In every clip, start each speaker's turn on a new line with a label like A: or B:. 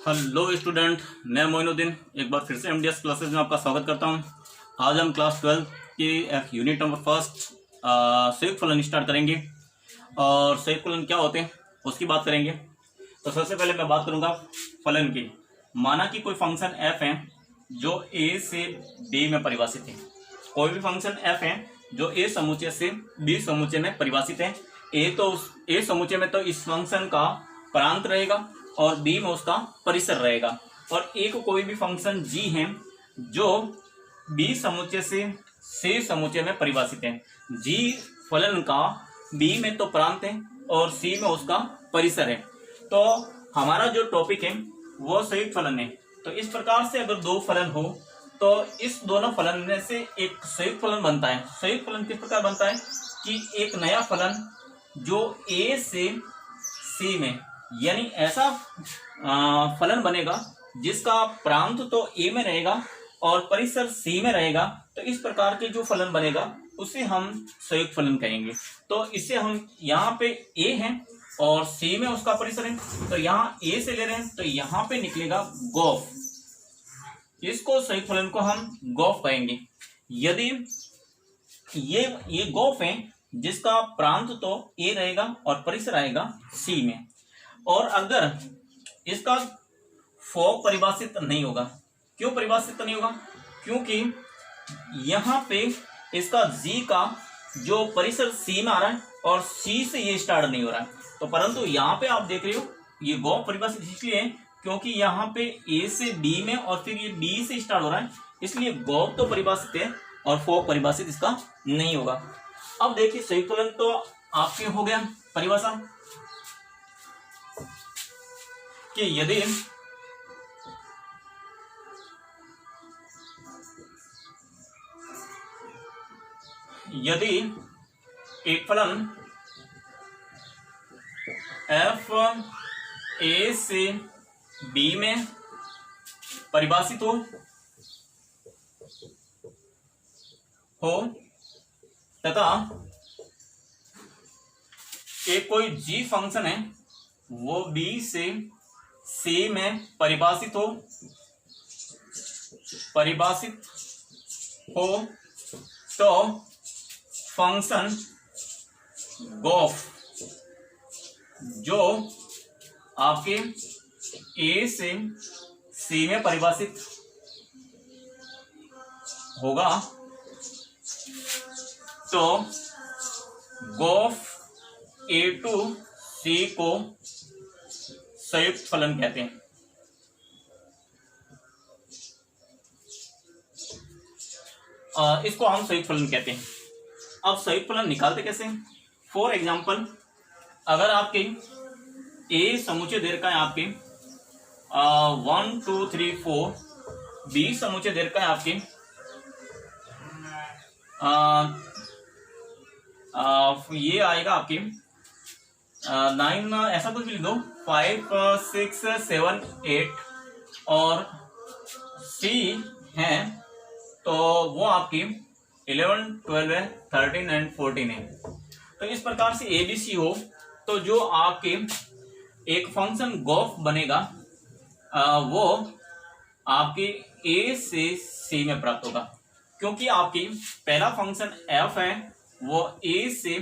A: Hello student, मैं मोइनुद्दीन एक बार फिर से एमडीएस क्लासेस में आपका स्वागत करता हूं। आज हम क्लास 12 की यूनिट नंबर फर्स्ट संयुक्त फलन स्टार्ट करेंगे और संयुक्त फलन क्या होते हैं उसकी बात करेंगे। तो सबसे पहले मैं बात करूंगा फलन की। माना कि कोई फंक्शन एफ है जो ए से बी में परिभाषित है। कोई भी फंक्शन एफ है जो ए समुच्चय से बी समुच्चय में परिभाषित है। ए समुच्चय में तो इस फंक्शन का प्रांत रहेगा और बी में उसका परिसर रहेगा। और एक कोई भी फंक्शन जी है जो बी समुच्चय से सी समुच्चय में परिभाषित है। जी फलन का बी में तो प्रांत है और सी में उसका परिसर है। तो हमारा जो टॉपिक है वो संयुक्त फलन है। तो इस प्रकार से अगर दो फलन हो तो इस दोनों फलन में से एक संयुक्त फलन बनता है। संयुक्त फलन किस प्रकार बनता है कि एक नया फलन जो ए से सी में, यानी ऐसा फलन बनेगा जिसका प्रांत तो ए में रहेगा और परिसर सी में रहेगा। तो इस प्रकार के जो फलन बनेगा उसे हम संयुक्त फलन कहेंगे। तो इससे हम यहाँ पे ए है और सी में उसका परिसर है, तो यहाँ ए से ले रहे हैं तो यहाँ पे निकलेगा गोफ। इसको संयुक्त फलन को हम गोफ कहेंगे। यदि ये गोफ है जिसका प्रांत तो ए रहेगा और परिसर आएगा सी में, और अगर इसका फोक परिभाषित नहीं होगा। क्यों परिभाषित नहीं होगा? क्योंकि यहाँ पे इसका जी का जो परिसर सी में आ रहा है और सी से ये स्टार्ट नहीं हो रहा है। तो परंतु यहाँ पे आप देख रहे हो ये गो परिभाषित इसलिए है क्योंकि यहाँ पे ए से बी में और फिर ये बी से स्टार्ट हो रहा है, इसलिए गो तो परिभाषित है और फोक परिभाषित इसका नहीं होगा। अब देखिए संयुक्त फलन तो आपके हो गया परिभाषा कि यदि एक फलन एफ ए से बी में परिभाषित हो तथा एक कोई जी फंक्शन है वो बी से सी में परिभाषित हो तो फंक्शन गोफ जो आपके ए से सी में परिभाषित होगा तो गोफ ए टू सी को संयुक्त फलन कहते हैं। इसको हम संयुक्त फलन कहते हैं। अब संयुक्त फलन निकालते कैसे? फॉर एग्जाम्पल, अगर आपके ए समुच्चय दे रखा है आपके 1 2 3 4, बी समुच्चय दे रखा है आपके ये आएगा आपके 9, ऐसा कुछ भी लिख दो, 5 6 7 8 और सी है तो वो आपकी 11 12 13 एंड 14 है। तो इस प्रकार से ए बी सी हो तो जो आपके एक फंक्शन गोफ बनेगा वो आपके ए से सी में प्राप्त होगा। क्योंकि आपकी पहला फंक्शन एफ है वो ए से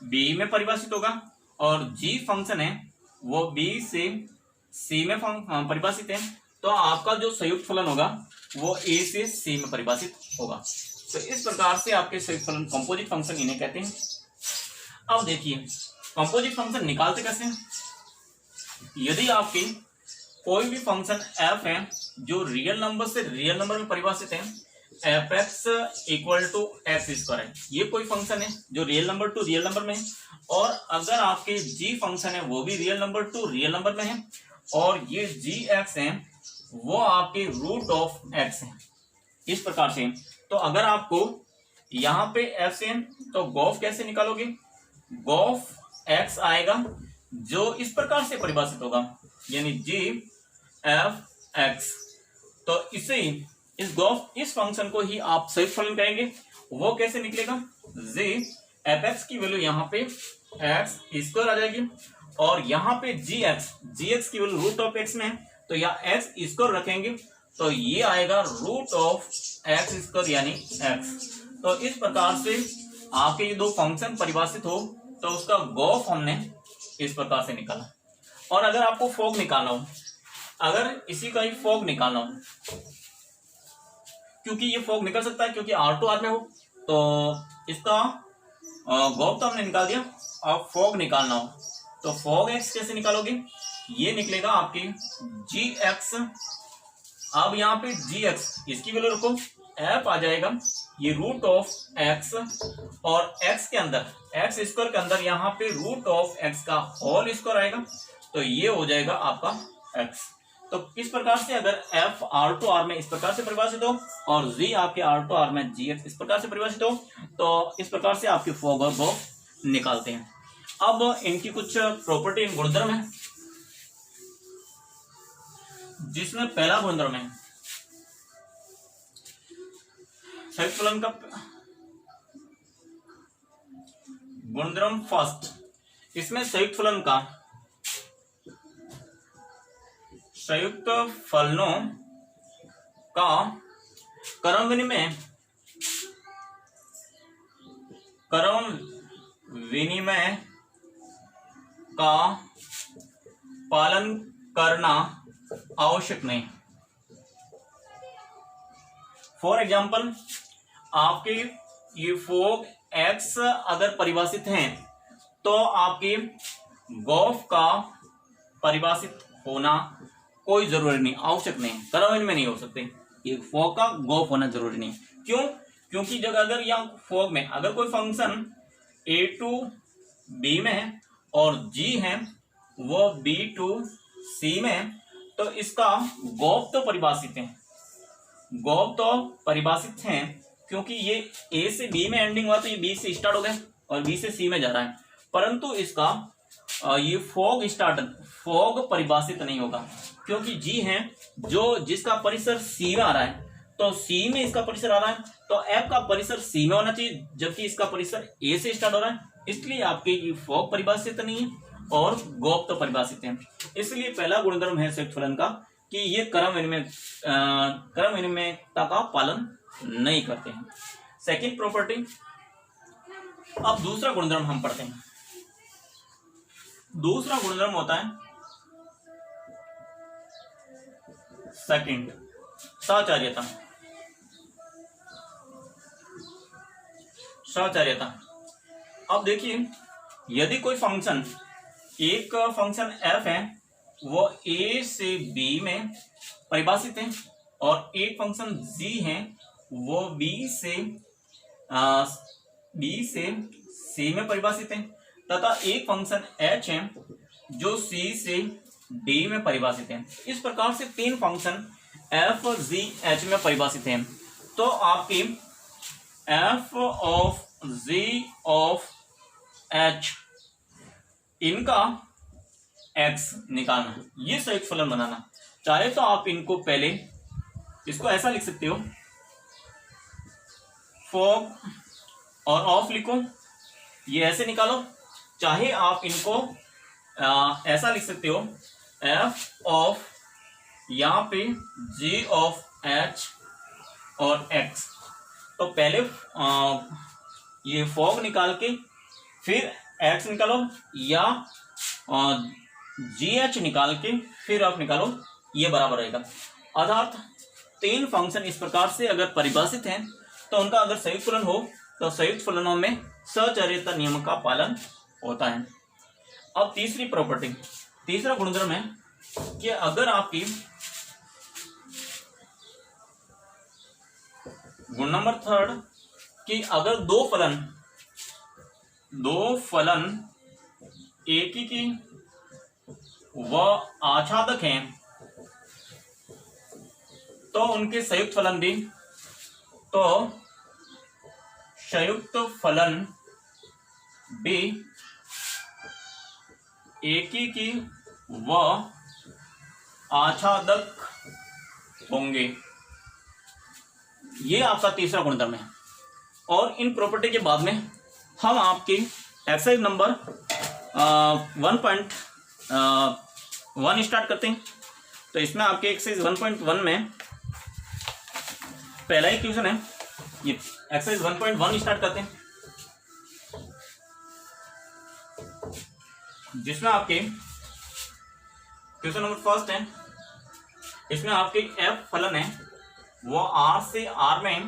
A: बी में परिभाषित होगा और जी फंक्शन है वो बी से सी में परिभाषित है। तो आपका जो संयुक्त फलन होगा वो ए से सी में परिभाषित होगा। तो इस प्रकार से आपके संयुक्त फलन कंपोजिट फंक्शन इन्हें कहते हैं। अब देखिए कंपोजिट फंक्शन निकालते कैसे? यदि आपके कोई भी फंक्शन एफ है जो रियल नंबर से रियल नंबर में परिभाषित है, F X equal to X square है, ये कोई फंक्शन है जो real number to real number में है, और अगर आपके जी फंक्शन है वो भी real number to real number में है और ये जी एक्स है वो आपके रूट ऑफ एक्स है, इस प्रकार से। तो अगर आपको यहाँ पे एफ से तो गोफ कैसे निकालोगे? गोफ एक्स आएगा जो इस प्रकार से परिभाषित होगा, यानी जी एफ एक्स। तो इस गोफ इस फंक्शन को ही आप संयुक्त फलन कहेंगे। वो कैसे निकलेगा? जी एफ एक्स की वैल्यू यहाँ पे एक्स स्क्वायर आ जाएगी और यहाँ पे जी एक्स की वैल्यू रूट ऑफ एक्स में है तो या एक्स स्क्वायर रखेंगे तो ये आएगा रूट ऑफ एक्स स्क्वायर यानी एक्स। तो इस प्रकार से आपके ये दो फंक्शन परिभाषित हो तो उसका गॉफ हमने इस प्रकार से निकाला। और अगर आपको फोग निकालना हो, अगर इसी का ही फोग निकालना हो, क्योंकि ये फोग निकल सकता है क्योंकि आर टू आर में हो, तो इसका गॉफ तो हमने निकाल दिया। अब फोग निकालना हो तो फोग एक्स कैसे निकालोगे, ये निकलेगा आपकी जी एक्स। अब यहाँ पे जी एक्स इसकी वैल्यू रखो, एफ आ जाएगा ये रूट ऑफ एक्स, और एक्स के अंदर एक्स स्क्वायर के अंदर यहाँ पे रूट ऑफ एक्स का होल स्क्वायर आएगा, तो ये हो जाएगा आपका एक्स। तो किस प्रकार से, अगर एफ आर टू आर में इस प्रकार से परिभाषित हो और जी आपके आर टू आर में जी एक्स इस प्रकार से परिभाषित हो, तो इस प्रकार से आपके फोग और गॉफ निकालते हैं। अब इनकी कुछ प्रॉपर्टी गुणधर्म है, जिसमें पहला गुणधर्म है संयुक्त फलन का गुणधर्म फर्स्ट। इसमें संयुक्त फलन का संयुक्त फलनों का क्रम विनिमय का पालन करना आवश्यक नहीं। फॉर एग्जाम्पल, आपके ये फोग एक्स अगर परिभाषित हैं तो आपके गॉफ का परिभाषित होना कोई जरूरी नहीं, आवश्यक नहीं, क्रम में नहीं हो सकते। ये फोग का गॉफ होना जरूरी नहीं। क्यों? क्योंकि जब अगर यहाँ फोग में अगर कोई फंक्शन ए टू बी में है और जी है वो बी टू सी में है, तो इसका गॉफ तो परिभाषित है, गॉफ तो परिभाषित हैं, क्योंकि ये ए से बी में एंडिंग हुआ तो ये बी से स्टार्ट हो गया और बी से सी में जा रहा है। परंतु इसका ये फोग परिभाषित नहीं होगा, क्योंकि जी है जो जिसका परिसर सी में आ रहा है, तो सी में इसका परिसर आ रहा है, तो एफ का परिसर सी में होना चाहिए, जबकि इसका परिसर ए से स्टार्ट हो रहा है। इसलिए आपके ये फोग परिभाषित नहीं है और गॉफ तो परिभाषित है। इसलिए पहला गुणधर्म है संयुक्त फलन का कि ये क्रम विनिमयता का पालन नहीं करते हैं। सेकंड प्रॉपर्टी, अब दूसरा गुणधर्म हम पढ़ते हैं। दूसरा गुणधर्म होता है सेकंड साचार्यता। अब देखिए, यदि कोई फंक्शन, एक फंक्शन f है वो a से b में परिभाषित है और एक फंक्शन g है वो b से c में परिभाषित है, तथा एक फंक्शन h है जो c से d में परिभाषित है। इस प्रकार से तीन फंक्शन f, g, h में परिभाषित हैं। तो आपकी f of g of h इनका x निकालना, ये संयुक्त फलन बनाना। चाहे तो आप इनको पहले इसको ऐसा लिख सकते हो, फोग और ऑफ लिखो, ये ऐसे निकालो। चाहे आप इनको ऐसा लिख सकते हो, f ऑफ यहाँ पे g ऑफ h और x। तो पहले ये फोग निकाल के फिर x निकालो, या gh निकाल के फिर आप निकालो, ये बराबर रहेगा। अर्थात तीन फंक्शन इस प्रकार से अगर परिभाषित हैं तो उनका अगर संयुक्त फलन हो तो संयुक्त फलनों में सचार्यता नियम का पालन होता है। अब तीसरी प्रॉपर्टी, तीसरा गुणधर्म है कि अगर आपकी गुण नंबर थर्ड कि अगर दो फलन एक ही की व आच्छादक हैं तो उनके संयुक्त फलन भी, तो संयुक्त फलन भी एक ही की व आच्छादक होंगे। ये आपका तीसरा गुणधर्म है। और इन प्रॉपर्टी के बाद में हम आपकी एक्सरसाइज नंबर 1.1 स्टार्ट करते हैं। तो इसमें आपके एक्सरसाइज 1.1 में पहला ही क्वेश्चन है, ये एक्सरसाइज 1.1 स्टार्ट करते हैं, जिसमें आपके क्वेश्चन नंबर फर्स्ट है। इसमें आपके एफ फलन है वो आर से आर में है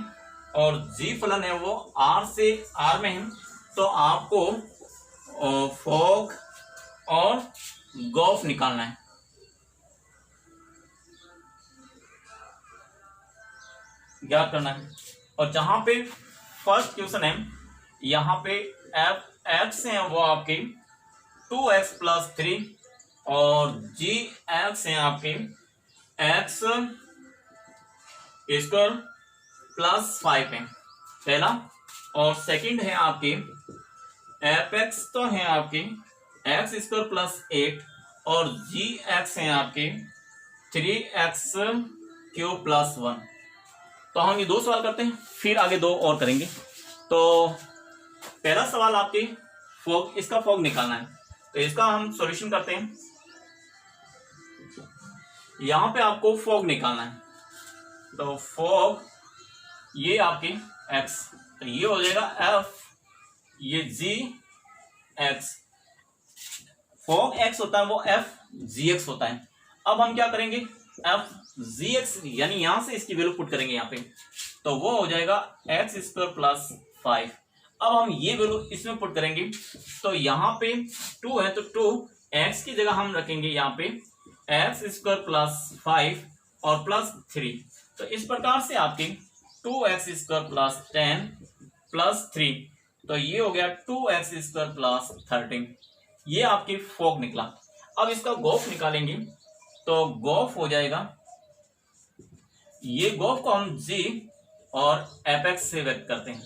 A: और जी फलन है वो आर से आर में है। तो आपको फॉग और गॉफ निकालना है। ज्ञात करना है। और जहां पे फर्स्ट क्वेश्चन है, यहाँ पे एफ एक्स है वो आपके 2x + 3 और जी एक्स है आपके x² + 5 है पहला। और सेकंड है आपके एफ एक्स तो है आपके x² + 8 और जी एक्स है आपके 3x³ + 1। तो हम ये 2 सवाल करते हैं, फिर आगे 2 और करेंगे। तो पहला सवाल आपके फॉग, इसका फॉग निकालना है। तो इसका हम सॉल्यूशन करते हैं। यहां पे आपको फॉग निकालना है। तो फॉग ये आपके x, तो ये हो जाएगा f, ये g x। फॉग x होता है वो f g x होता है। अब हम क्या करेंगे, f g x यानी यहां से इसकी वैल्यू पुट करेंगे यहाँ पे, तो वो हो जाएगा x² + 5। अब हम ये वैल्यू इसमें पुट करेंगे, तो यहाँ पे 2 है तो 2 x की जगह हम रखेंगे यहाँ पे x² + 5 और +3। तो इस प्रकार से आपके 2x² + 10 + 3, तो ये हो गया 2x² + 13। ये आपके फॉग निकला। अब इसका गॉफ निकालेंगे, तो गॉफ हो जाएगा, ये गॉफ को हम g और एपेक्स से व्यक्त करते हैं।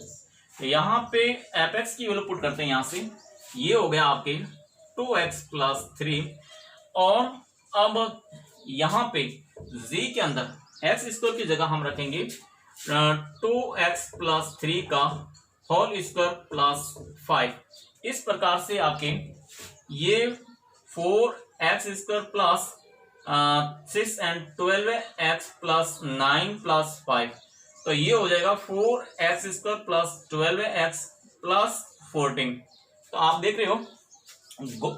A: तो यहाँ पे एपेक्स की वैल्यू पुट करते हैं यहाँ से, ये हो गया आपके 2x + 3 और अब यहाँ पे g के अंदर x² की जगह हम रखेंगे 2x + 3 का होल² + 5। इस प्रकार से आपके ये 4x² + 6 and 12x + 9 + 5, तो ये हो जाएगा 4x² + 12x + 14। तो आप देख रहे हो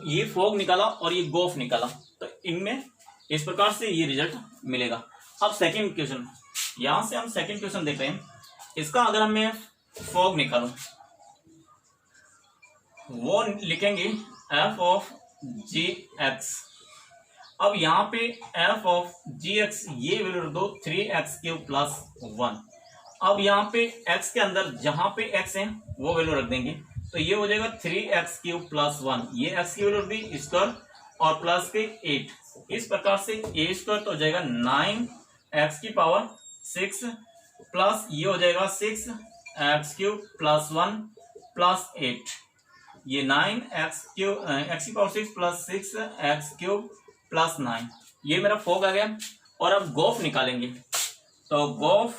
A: ये फॉग निकाला और ये गॉफ निकाला, तो इनमें इस प्रकार से ये रिजल्ट मिलेगा। अब सेकंड क्वेश्चन, यहां से हम सेकंड क्वेश्चन देख रहे हैं। इसका अगर हमें फॉग निकालूं, वो लिखेंगे f of gx। अब यहाँ पे f of gx ये वैल्यू रख दो 3x³ + 1। अब यहाँ पे x के अंदर जहां पे x है वो वैल्यू रख देंगे, तो ये हो जाएगा 3x³ + 1। ये x की वैल्यू रख दी स्क्वायर और प्लस के 8। इस प्रकार से a² तो हो जाएगा 9x⁻6 प्लस ये हो जाएगा 6x³ + 1 + 8। ये 9x⁻6 + 6x³ + 9, ये मेरा फॉग आ गया। और अब गॉफ निकालेंगे, तो गॉफ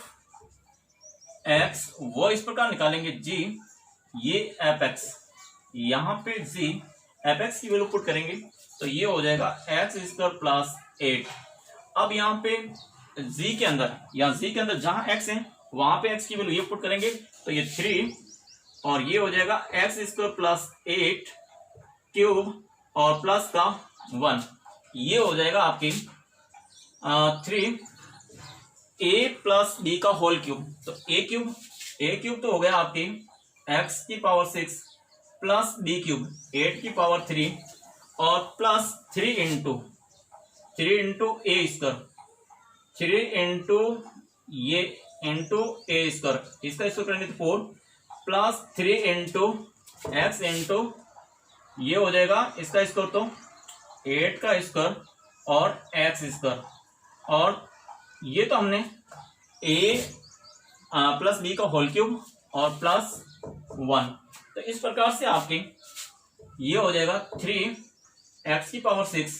A: x वो इस प्रकार निकालेंगे g, ये एपेक्स, यहाँ पे g एपेक्स की वैल्यू पुट करेंगे, तो ये हो जाएगा x² + 8। अब यहाँ पे g के अंदर, या g के अंदर जहां x है वहां पे x की वैल्यू ये पुट करेंगे, तो ये 3 और ये हो जाएगा x² + 8 क्यूब और प्लस का 1, ये हो जाएगा आपकी 3a + b का होल क्यूब। तो a³ तो हो गया आपकी x⁻6 प्लस b³ 8⁻3 और प्लस 3 इंटू a², 3 इंटू ये इंटू a², इसका स्क्वायर करेंगे तो 4 प्लस 3 इंटू x इंटू ये हो जाएगा इसका स्क्वायर तो 8 का स्क्वायर और x², और ये तो हमने a + b का होल क्यूब और प्लस 1। तो इस प्रकार से आपके ये हो जाएगा 3x⁻6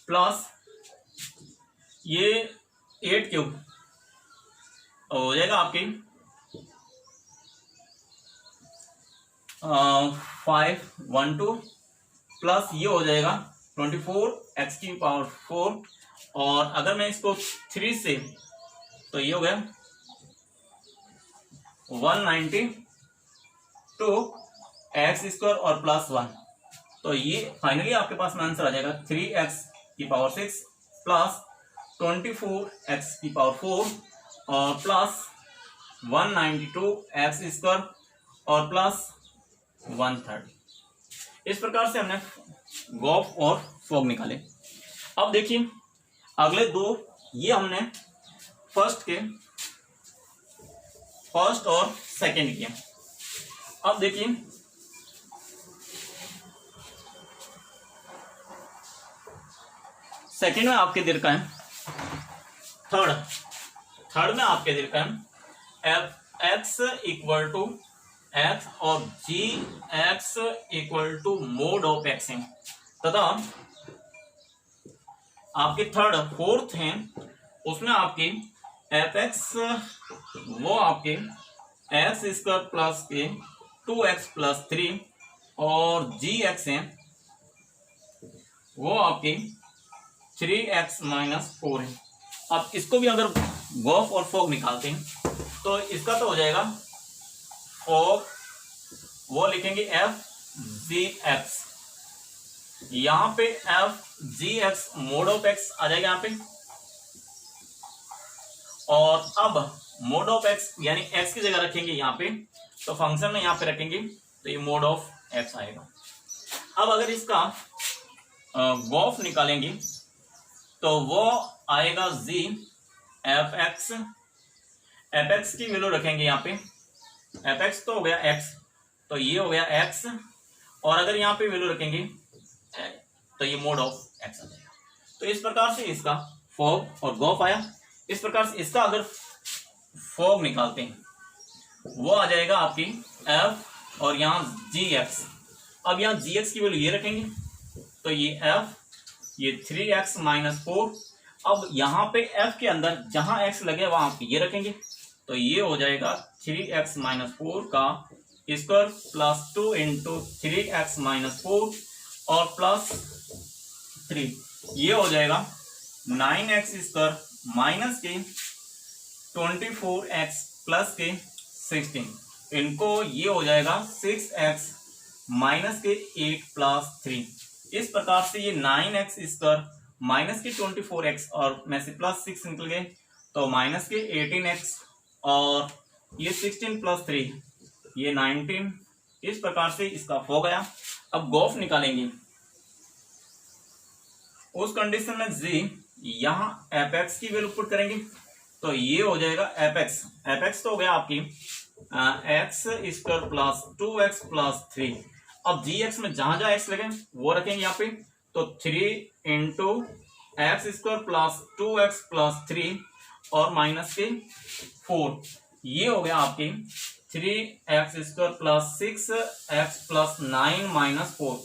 A: प्लस ये 8³ हो जाएगा आपके 512 प्लस ये हो जाएगा 24x⁴ और अगर मैं इसको 3 से, तो ये हो गया 192 x² और +1। तो ये फाइनली आपके पास में आंसर आ जाएगा 3x⁶ प्लस 24x⁴ और प्लस 192x² और प्लस 130। इस प्रकार से हमने गॉफ और फॉग निकाले। अब देखिए अगले दो, ये हमने फर्स्ट और सेकंड किए। अब देखिए सेकंड में आपके दे रखा है, थर्ड में आपके दे रखा है f(x = x) और g(x = mod of x) है, तथा आपके फोर्थ हैं उसमें आपके f(x) वो आपके x² प्लस के 2x + 3 और gx है वो आपके 3x - 4 है। अब इसको भी अगर गॉफ और फॉग निकालते हैं तो इसका तो हो जाएगा फॉग, वो लिखेंगे f(g(x), यहाँ पे f(g(x) mod of x आ जाएगा यहाँ पे, और अब mod of x यानी x की जगह रखेंगे यहाँ पे, तो फंक्शन में यहाँ पे रखेंगे तो ये mod of x आएगा। अब अगर इसका गॉफ निकालेंगे तो वो आएगा g f(x) की वैल्यू रखेंगे यहाँ पे, f(x) तो हो गया x, तो ये हो गया x, और अगर यहाँ पे वैल्यू रखेंगे तो ये mod of x आ जाएगा। तो इस प्रकार से इसका फॉग और गॉफ आया। इस प्रकार से इसका अगर फॉग निकालते हैं वो आ जाएगा आपकी f और यहाँ gx। अब यहाँ gx की वैल्यू ये रखेंगे तो ये f, ये 3x - 4। अब यहाँ पे f के अंदर जहां x लगे वहां पे ये रखेंगे तो ये हो जाएगा 3x - 4 का स्क्वायर प्लस 2 × 3x - 4 और प्लस 3, ये हो जाएगा 9x² माइनस के 24x प्लस के 16, इनको ये हो जाएगा 6x माइनस के 8 + 3। इस प्रकार से ये 9x² माइनस के 24x और में से प्लस 6 निकल गए तो माइनस के 18x और ये 16 + 3 ये 19। इस प्रकार से इसका हो गया। अब गॉफ निकालेंगे उस कंडीशन में g यहाँ f(x) की वैल्यू पुट करेंगे तो ये हो जाएगा f(x) तो हो गया आपकी x² प्लस 2x प्लस 3। अब gx में जहां जहां x लगे वो रखेंगे यहाँ पे, तो 3 × x² प्लस 2x प्लस 3 और माइनस के 4, ये हो गया आपके 3x² प्लस 6x प्लस 9 - 4,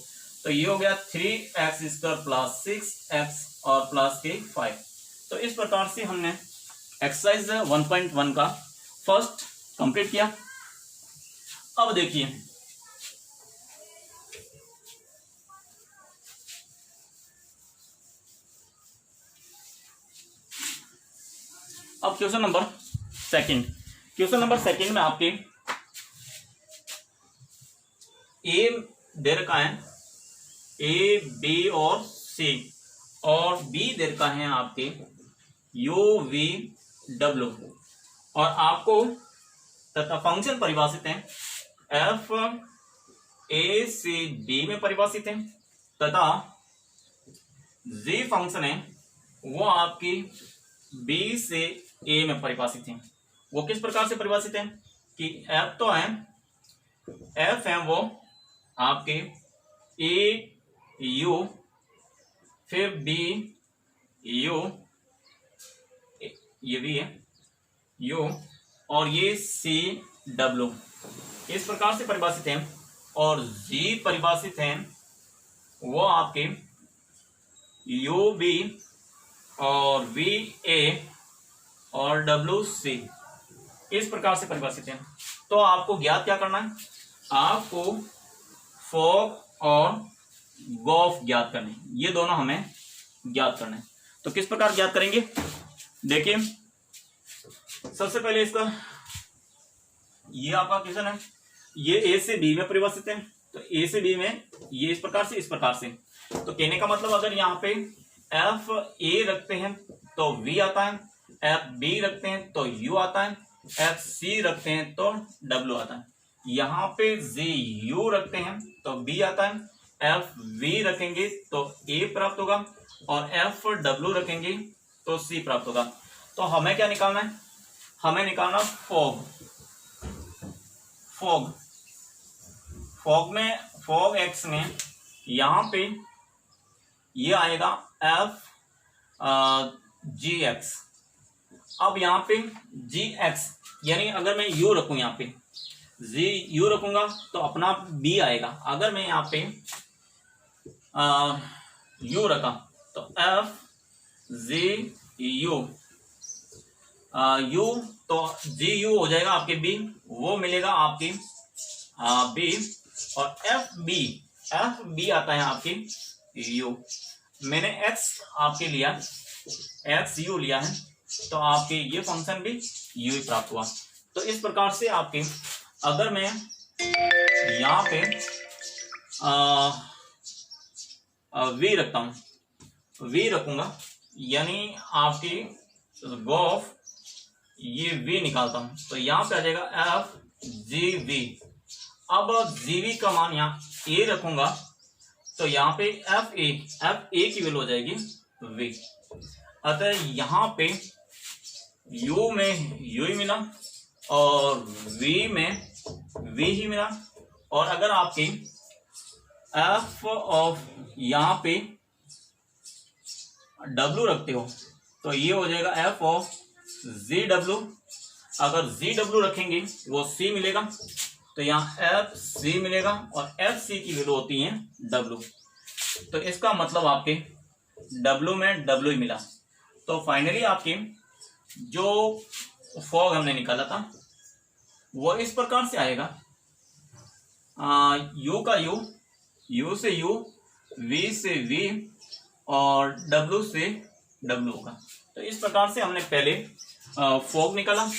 A: तो ये हो गया 3x² प्लस 6x और प्लस के 5। तो इस प्रकार से हमने एक्सरसाइज 1.1 का फर्स्ट कंप्लीट किया। अब देखिए अब क्वेश्चन नंबर सेकंड में आपके ए दे रखा है, ए बी और सी, और बी दे रखा है आपके यू वी डब्ल्यू, और आपको तथा फंक्शन परिभाषित है एफ ए से बी में परिभाषित है, तथा जी फंक्शन है वो आपकी बी से ए में परिभाषित है। वो किस प्रकार से परिभाषित है कि एफ तो है, एफ है वो आपके ए यू, फिर बी यू, ये भी है यू, और ये सी डब्ल्यू, इस प्रकार से परिभाषित है। और जी परिभाषित है वो आपके यू बी और वी ए और डब्ल्यू सी, इस प्रकार से परिभाषित है। तो आपको ज्ञात क्या करना है, आपको फॉग और गॉफ ज्ञात करने, ये दोनों हमें ज्ञात करना है। तो किस प्रकार ज्ञात करेंगे, देखिए सबसे पहले इसका ये आपका क्वेश्चन है, ये ए से बी में परिवर्तित है, तो ए से बी में ये इस प्रकार से। तो कहने का मतलब अगर यहाँ पे एफ ए रखते हैं तो वी आता है, एफ बी रखते हैं तो यू आता है, एफ सी रखते हैं तो डब्ल्यू आता है। यहाँ पे जी यू रखते हैं तो बी आता है, एफ वी रखेंगे तो ए प्राप्त होगा और एफ डब्ल्यू रखेंगे तो सी प्राप्त होगा। तो हमें क्या निकालना है, हमें निकालना फॉग एक्स में यहाँ पे ये आएगा एफ जी एक्स। अब यहाँ पे जी एक्स यानी अगर मैं यू रखूं, यहाँ पे जी यू रखूंगा तो अपना बी आएगा। अगर मैं यहाँ पे यू रखा तो एफ जी यू यू तो जी यू हो जाएगा आपके बी, वो मिलेगा आपकी बी, और एफ बी आता है आपकी यू। मैंने एक्स आपके लिया, एक्स यू लिया है, तो आपके ये फंक्शन भी यू ही प्राप्त हुआ। तो इस प्रकार से आपके अगर मैं यहाँ पे वी रखता हूं, वी रखूंगा यानी आपकी गोफ ये वी निकालता हूं तो यहाँ पे आ जाएगा एफ जी वी। अब जी वी का मान यहाँ ए रखूंगा तो यहाँ पे एफ ए की वैल्यू हो जाएगी वी। अतः यहाँ पे यू में यू ही मिला और वी में वी ही मिला, और अगर आपके एफ ऑफ यहाँ पे डब्ल्यू रखते हो तो ये हो जाएगा एफ ऑफ जी डब्ल्यू। अगर जी डब्ल्यू रखेंगे वो सी मिलेगा, तो यहाँ एफ सी मिलेगा और एफ सी की वैल्यू होती है डब्ल्यू। तो इसका मतलब आपके डब्ल्यू में डब्ल्यू ही मिला। तो फाइनली आपके जो फॉग हमने निकाला था वो इस प्रकार से आएगा, यू का यू से यू, वी से वी और डब्ल्यू से डब्ल्यू होगा। तो इस प्रकार से हमने पहले फॉग निकाला।